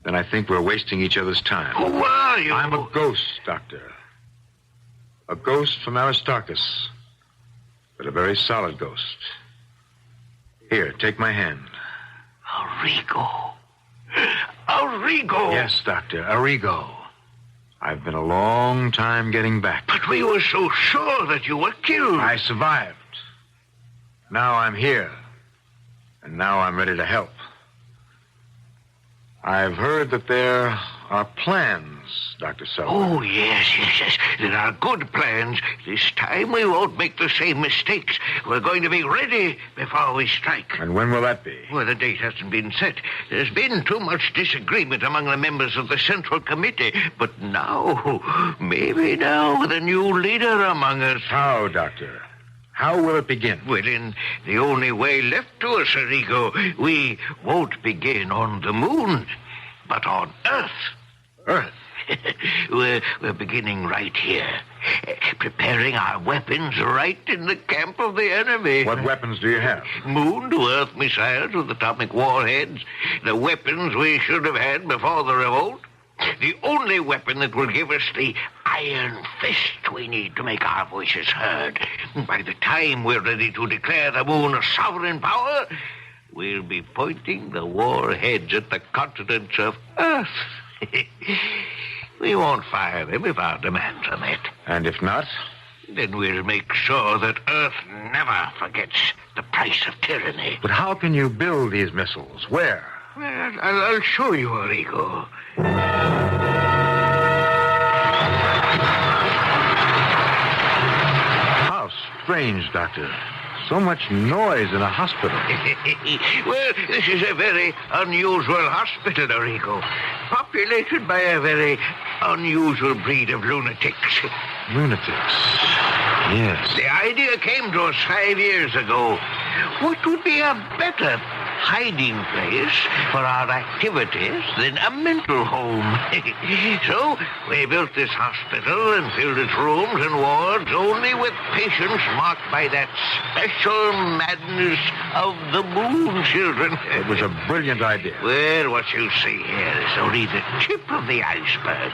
then I think we're wasting each other's time. Who are you? I'm a ghost, Doctor. A ghost from Aristarchus. But a very solid ghost. Here, take my hand. Arrigo. Arrigo! Yes, Doctor, Arrigo. I've been a long time getting back. But we were so sure that you were killed. I survived. Now I'm here. And now I'm ready to help. I've heard that there are plans, Dr. Sullivan. Oh, yes. There are good plans. This time we won't make the same mistakes. We're going to be ready before we strike. And when will that be? Well, the date hasn't been set. There's been too much disagreement among the members of the Central Committee. But now, maybe now, with a new leader among us. How, Doctor? How will it begin? Well, in the only way left to us, Arrigo, we won't begin on the moon, but on Earth. Earth? We're beginning right here, preparing our weapons right in the camp of the enemy. What weapons do you have? Moon-to-Earth missiles with atomic warheads, the weapons we should have had before the revolt. The only weapon that will give us the iron fist we need to make our voices heard. By the time we're ready to declare the moon a sovereign power, we'll be pointing the warheads at the continents of Earth. We won't fire them if our demands are met. And if not? Then we'll make sure that Earth never forgets the price of tyranny. But how can you build these missiles? Where? Well, I'll show you, Arrigo. How strange, Doctor. So much noise in a hospital. Well, this is a very unusual hospital, Arrigo. Populated by a very unusual breed of lunatics. Lunatics? Yes. The idea came to us 5 years ago. What would be a better hiding place for our activities than a mental home? So we built this hospital and filled its rooms and wards only with patients marked by that special madness of the moon children. It was a brilliant idea. Well, what you see here is only the tip of the iceberg.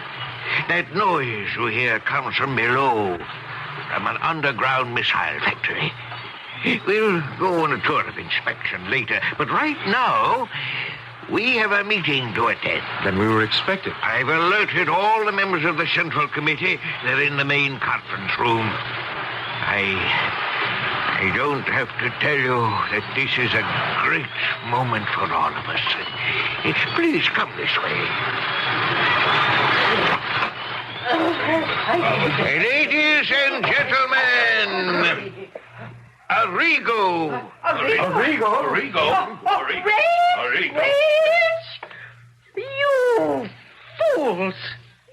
That noise you hear comes from below, from an underground missile factory. We'll go on a tour of inspection later, but right now, we have a meeting to attend. Then we were expected. I've alerted all the members of the Central Committee. They're in the main conference room. I don't have to tell you that this is a great moment for all of us. Please come this way. Ladies and gentlemen, Arrigo. You fools!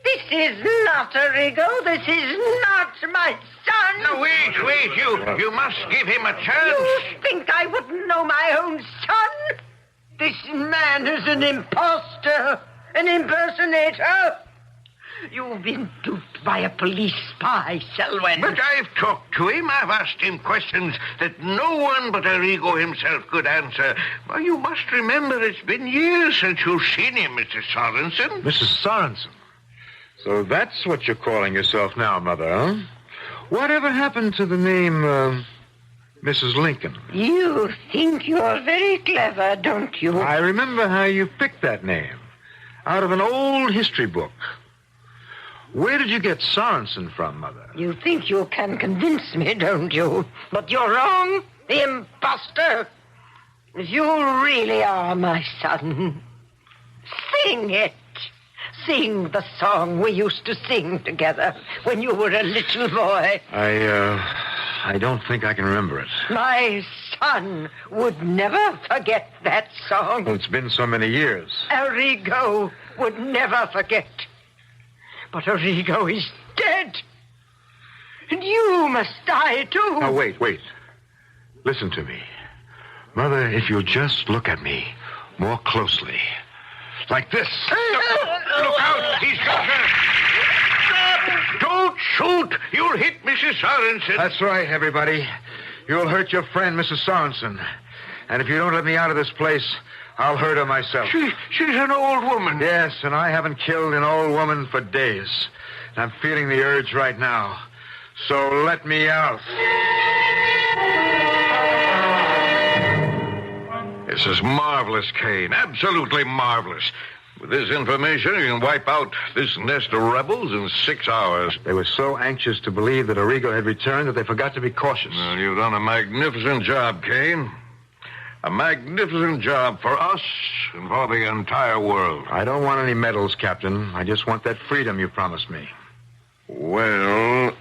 This is not Arrigo. This is not my son. No, wait. You must give him a chance. You think I wouldn't know my own son? This man is an imposter, an impersonator. You've been duped by a police spy, Selwyn. But I've talked to him. I've asked him questions that no one but Arrigo himself could answer. Well, you must remember it's been years since you've seen him, Mrs. Sorensen. Mrs. Sorensen? So that's what you're calling yourself now, Mother, huh? Whatever happened to the name, Mrs. Lincoln? You think you're very clever, don't you? I remember how you picked that name. Out of an old history book. Where did you get Sorensen from, Mother? You think you can convince me, don't you? But you're wrong, the imposter. If you really are my son, sing it. Sing the song we used to sing together when you were a little boy. I don't think I can remember it. My son would never forget that song. Well, it's been so many years. Arrigo would never forget. But Arrigo is dead. And you must die, too. Now, wait. Listen to me. Mother, if you'll just look at me more closely. Like this. Look out! He's got her! Don't shoot! You'll hit Mrs. Sorensen. That's right, everybody. You'll hurt your friend, Mrs. Sorensen. And if you don't let me out of this place, I'll hurt her myself. She's an old woman. Yes, and I haven't killed an old woman for days. And I'm feeling the urge right now. So let me out. This is marvelous, Kane. Absolutely marvelous. With this information, you can wipe out this nest of rebels in 6 hours. They were so anxious to believe that Arrigo had returned that they forgot to be cautious. Well, you've done a magnificent job, Kane. A magnificent job for us and for the entire world. I don't want any medals, Captain. I just want that freedom you promised me. Well,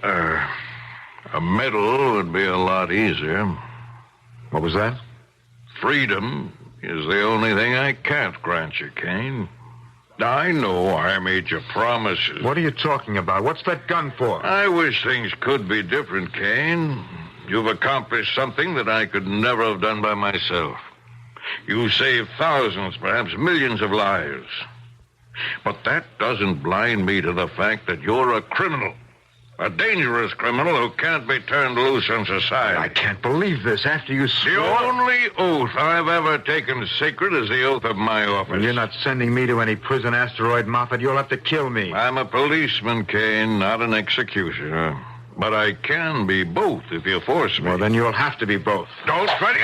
a medal would be a lot easier. What was that? Freedom is the only thing I can't grant you, Kane. I know I made you promises. What are you talking about? What's that gun for? I wish things could be different, Kane. You've accomplished something that I could never have done by myself. You saved thousands, perhaps millions of lives. But that doesn't blind me to the fact that you're a criminal. A dangerous criminal who can't be turned loose in society. I can't believe this. After you swore... The only oath I've ever taken sacred is the oath of my office. Well, you're not sending me to any prison asteroid, Moffat. You'll have to kill me. I'm a policeman, Kane, not an executioner. But I can be both if you force me. Well, then you'll have to be both. Don't try to...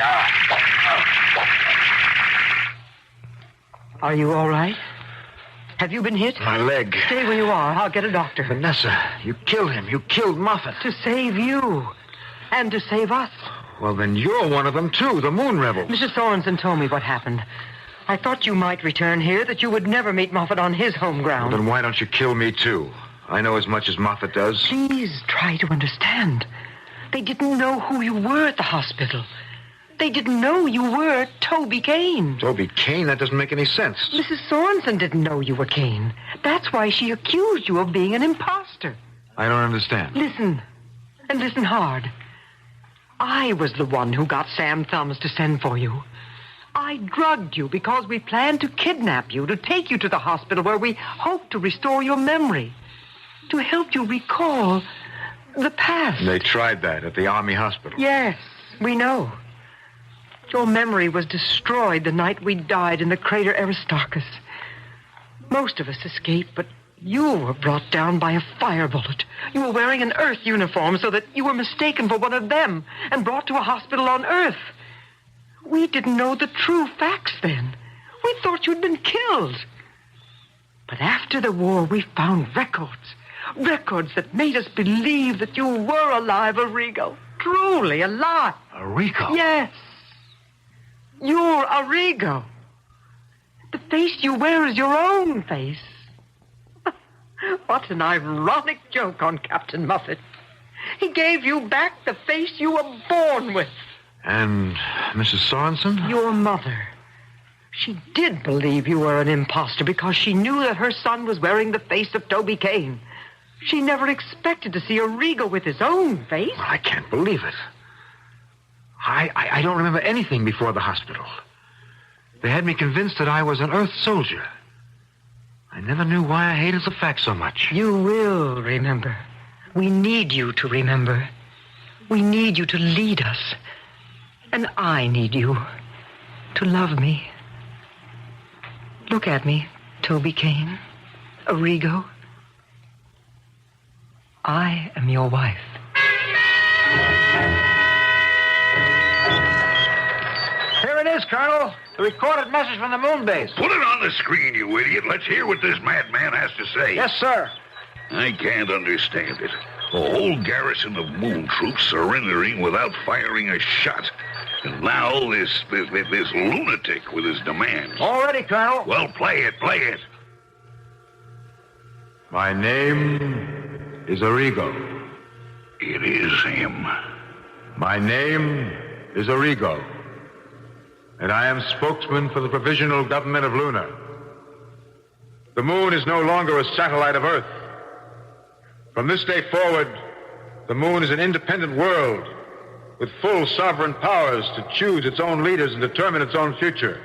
Are you all right? Have you been hit? My leg. Stay where you are. I'll get a doctor. Vanessa, you killed him. You killed Moffat. To save you. And to save us. Well, then you're one of them, too, the Moon Rebels. Mrs. Sorensen told me what happened. I thought you might return here, that you would never meet Moffat on his home ground. Well, then why don't you kill me, too? I know as much as Moffat does. Please try to understand. They didn't know who you were at the hospital. They didn't know you were Toby Kane. Toby Kane? That doesn't make any sense. Mrs. Sorensen didn't know you were Kane. That's why she accused you of being an imposter. I don't understand. Listen. And listen hard. I was the one who got Sam Thumbs to send for you. I drugged you because we planned to kidnap you, to take you to the hospital where we hoped to restore your memory, to help you recall the past. They tried that at the Army hospital. Yes, we know. Your memory was destroyed the night we died in the crater Aristarchus. Most of us escaped, but you were brought down by a fire bullet. You were wearing an Earth uniform so that you were mistaken for one of them and brought to a hospital on Earth. We didn't know the true facts then. We thought you'd been killed. But after the war, we found records that made us believe that you were alive, Arrigo. Truly alive. Arrigo? Yes. You're Arrigo. The face you wear is your own face. What an ironic joke on Captain Muffet. He gave you back the face you were born with. And Mrs. Sorensen? Your mother. She did believe you were an imposter because she knew that her son was wearing the face of Toby Kane. She never expected to see Arrigo with his own face. Well, I can't believe it. I don't remember anything before the hospital. They had me convinced that I was an Earth soldier. I never knew why I hated the facts so much. You will remember. We need you to remember. We need you to lead us. And I need you to love me. Look at me, Toby Kane, Arrigo. I am your wife. Here it is, Colonel. The recorded message from the moon base. Put it on the screen, you idiot. Let's hear what this madman has to say. Yes, sir. I can't understand it. A whole garrison of moon troops surrendering without firing a shot. And now this lunatic with his demands. All ready, Colonel. Well, play it. My name is Arrigo. It is him. My name is Arrigo. And I am spokesman for the provisional government of Luna. The moon is no longer a satellite of Earth. From this day forward, the moon is an independent world with full sovereign powers to choose its own leaders and determine its own future.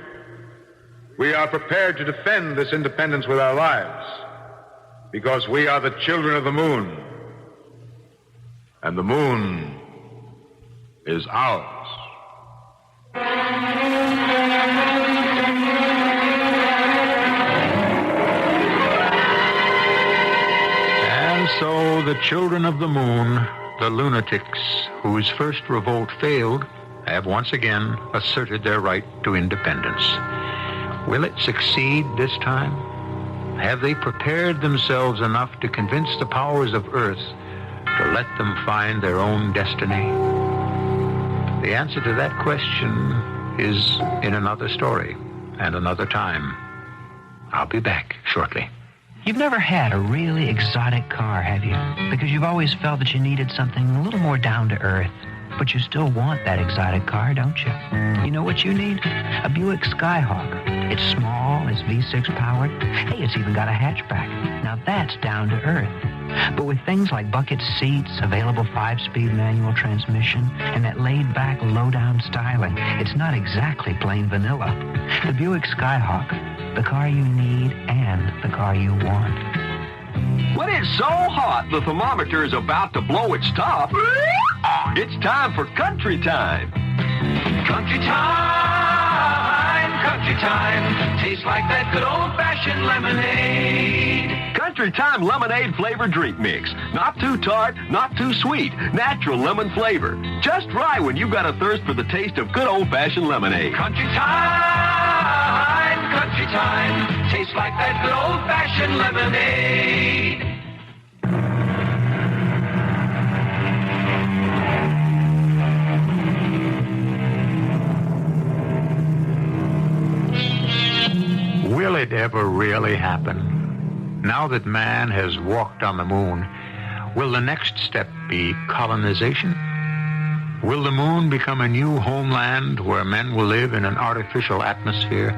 We are prepared to defend this independence with our lives because we are the children of the moon. And the moon is ours. And so the children of the moon, the lunatics whose first revolt failed, have once again asserted their right to independence. Will it succeed this time? Have they prepared themselves enough to convince the powers of Earth to let them find their own destiny? The answer to that question is in another story and another time. I'll be back shortly. You've never had a really exotic car, have you? Because you've always felt that you needed something a little more down to earth. But you still want that exotic car, don't you? You know what you need? A Buick Skyhawk. It's small, it's V6 powered. Hey, it's even got a hatchback. Now that's down to earth. But with things like bucket seats, available 5-speed manual transmission, and that laid-back, low-down styling, it's not exactly plain vanilla. The Buick Skyhawk, the car you need and the car you want. When it's so hot, the thermometer is about to blow its top. It's time for Country Time. Country time, country time. Tastes like that good old-fashioned lemonade. Country Time lemonade flavored drink mix. Not too tart, not too sweet. Natural lemon flavor. Just right when you've got a thirst for the taste of good old-fashioned lemonade. Country time, country time. Tastes like that good old-fashioned lemonade. Will it ever really happen? Now that man has walked on the moon, will the next step be colonization? Will the moon become a new homeland where men will live in an artificial atmosphere,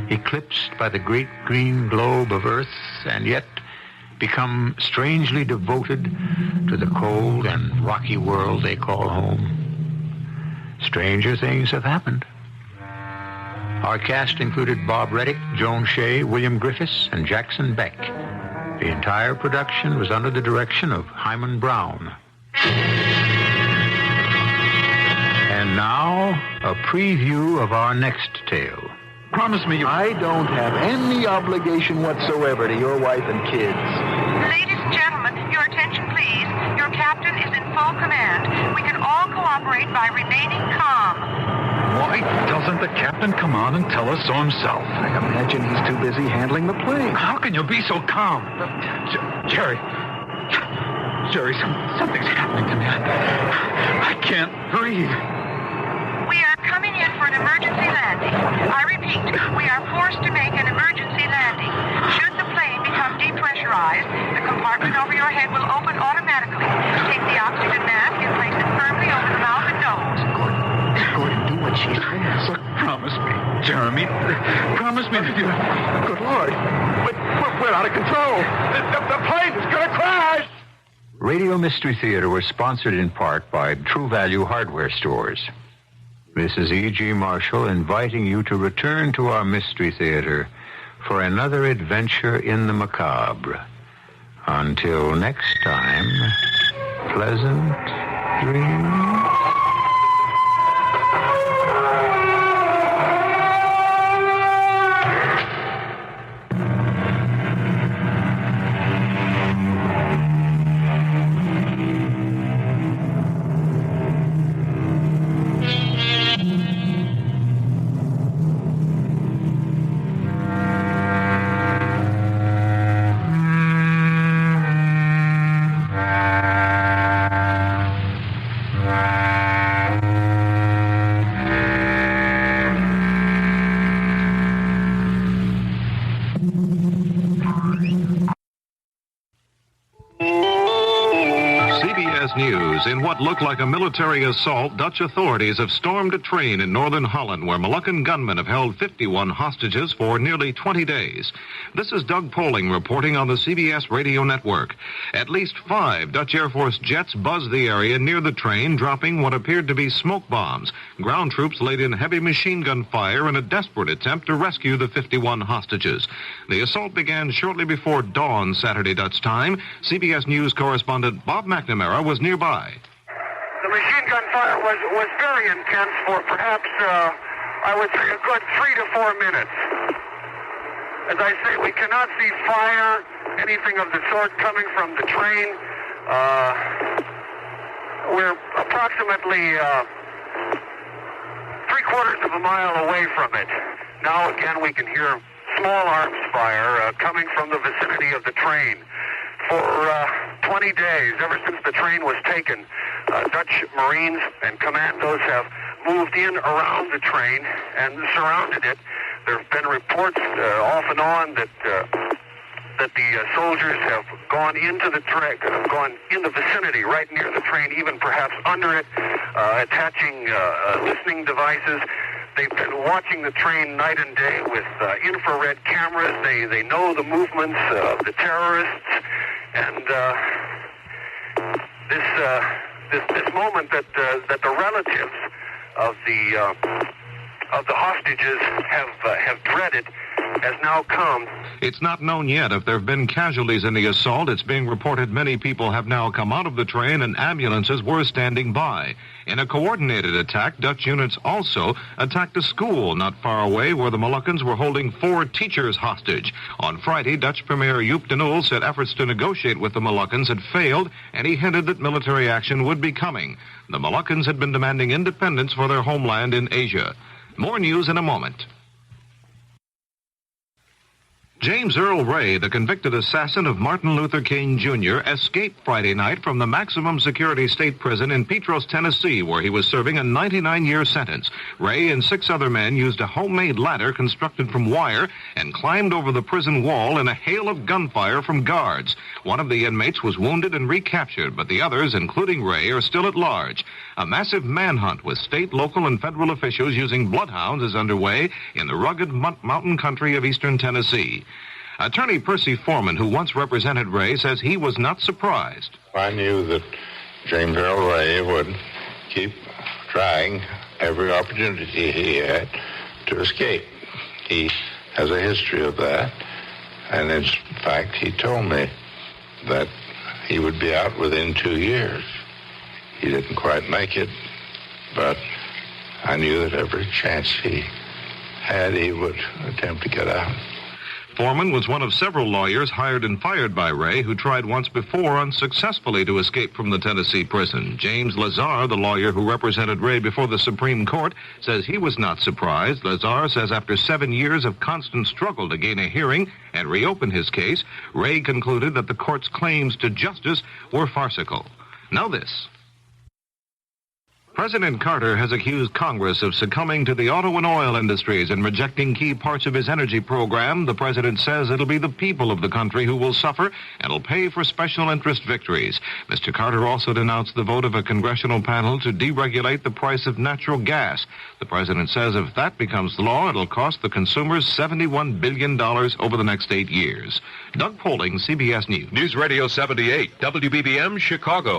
eclipsed by the great green globe of Earth, and yet become strangely devoted to the cold and rocky world they call home. Stranger things have happened. Our cast included Bob Readick, Joan Shay, William Griffis, and Jackson Beck. The entire production was under the direction of Hyman Brown. And now, a preview of our next tale. Promise me I don't have any obligation whatsoever to your wife and kids. Ladies and gentlemen, your attention please. Your captain is in full command. We can all cooperate by remaining calm. Why doesn't the captain come on and tell us so himself? I imagine he's too busy handling the plane. How can you be so calm? Jerry, something's happening to me. I can't breathe. We are coming in for an emergency landing. I repeat, we are forced to make an emergency landing. Should the plane become depressurized, the compartment over your head will open automatically. Take the oxygen mask and place it firmly over the mouth and nose. Gordon, do what she says. Look, promise me, Jeremy. Promise me that you... Good Lord. We're out of control. The plane is going to crash. Radio Mystery Theater was sponsored in part by True Value Hardware Stores. This is E.G. Marshall inviting you to return to our Mystery Theater for another adventure in the macabre. Until next time, pleasant dreams. News. In what looked like a military assault, Dutch authorities have stormed a train in northern Holland where Moluccan gunmen have held 51 hostages for nearly 20 days. This is Doug Poling reporting on the CBS radio network. At least 5 Dutch Air Force jets buzzed the area near the train, dropping what appeared to be smoke bombs. Ground troops laid in heavy machine gun fire in a desperate attempt to rescue the 51 hostages. The assault began shortly before dawn Saturday Dutch time. CBS News correspondent Bob McNamara was nearby. The machine gun fire was very intense for perhaps, I would say, a good 3 to 4 minutes. As I say, we cannot see fire, anything of the sort coming from the train. We're approximately 3/4 of a mile away from it. Now again we can hear small arms fire coming from the vicinity of the train. For 20 days, ever since the train was taken, Dutch Marines and commandos have moved in around the train and surrounded it. There have been reports off and on that the soldiers have gone into the train, gone in the vicinity, right near the train, even perhaps under it, attaching listening devices. They've been watching the train night and day with infrared cameras. They know the movements of the terrorists, and this moment that the relatives of the hostages have dreaded has now come. It's not known yet if there have been casualties in the assault. It's being reported many people have now come out of the train and ambulances were standing by. In a coordinated attack, Dutch units also attacked a school not far away where the Moluccans were holding 4 teachers hostage. On Friday, Dutch Premier Joop den Uyl said efforts to negotiate with the Moluccans had failed, and he hinted that military action would be coming. The Moluccans had been demanding independence for their homeland in Asia. More news in a moment. James Earl Ray, the convicted assassin of Martin Luther King Jr., escaped Friday night from the maximum security state prison in Petros, Tennessee, where he was serving a 99-year sentence. Ray and 6 other men used a homemade ladder constructed from wire and climbed over the prison wall in a hail of gunfire from guards. One of the inmates was wounded and recaptured, but the others, including Ray, are still at large. A massive manhunt with state, local, and federal officials using bloodhounds is underway in the rugged mountain country of eastern Tennessee. Attorney Percy Foreman, who once represented Ray, says he was not surprised. I knew that James Earl Ray would keep trying every opportunity he had to escape. He has a history of that, and in fact, he told me that he would be out within 2 years. He didn't quite make it, but I knew that every chance he had, he would attempt to get out. Foreman was one of several lawyers hired and fired by Ray who tried once before unsuccessfully to escape from the Tennessee prison. James Lazar, the lawyer who represented Ray before the Supreme Court, says he was not surprised. Lazar says after 7 years of constant struggle to gain a hearing and reopen his case, Ray concluded that the court's claims to justice were farcical. Now this. President Carter has accused Congress of succumbing to the auto and oil industries and rejecting key parts of his energy program. The president says it'll be the people of the country who will suffer and will pay for special interest victories. Mr. Carter also denounced the vote of a congressional panel to deregulate the price of natural gas. The president says if that becomes law, it'll cost the consumers $71 billion over the next 8 years. Doug Poling, CBS News. News Radio 78, WBBM, Chicago.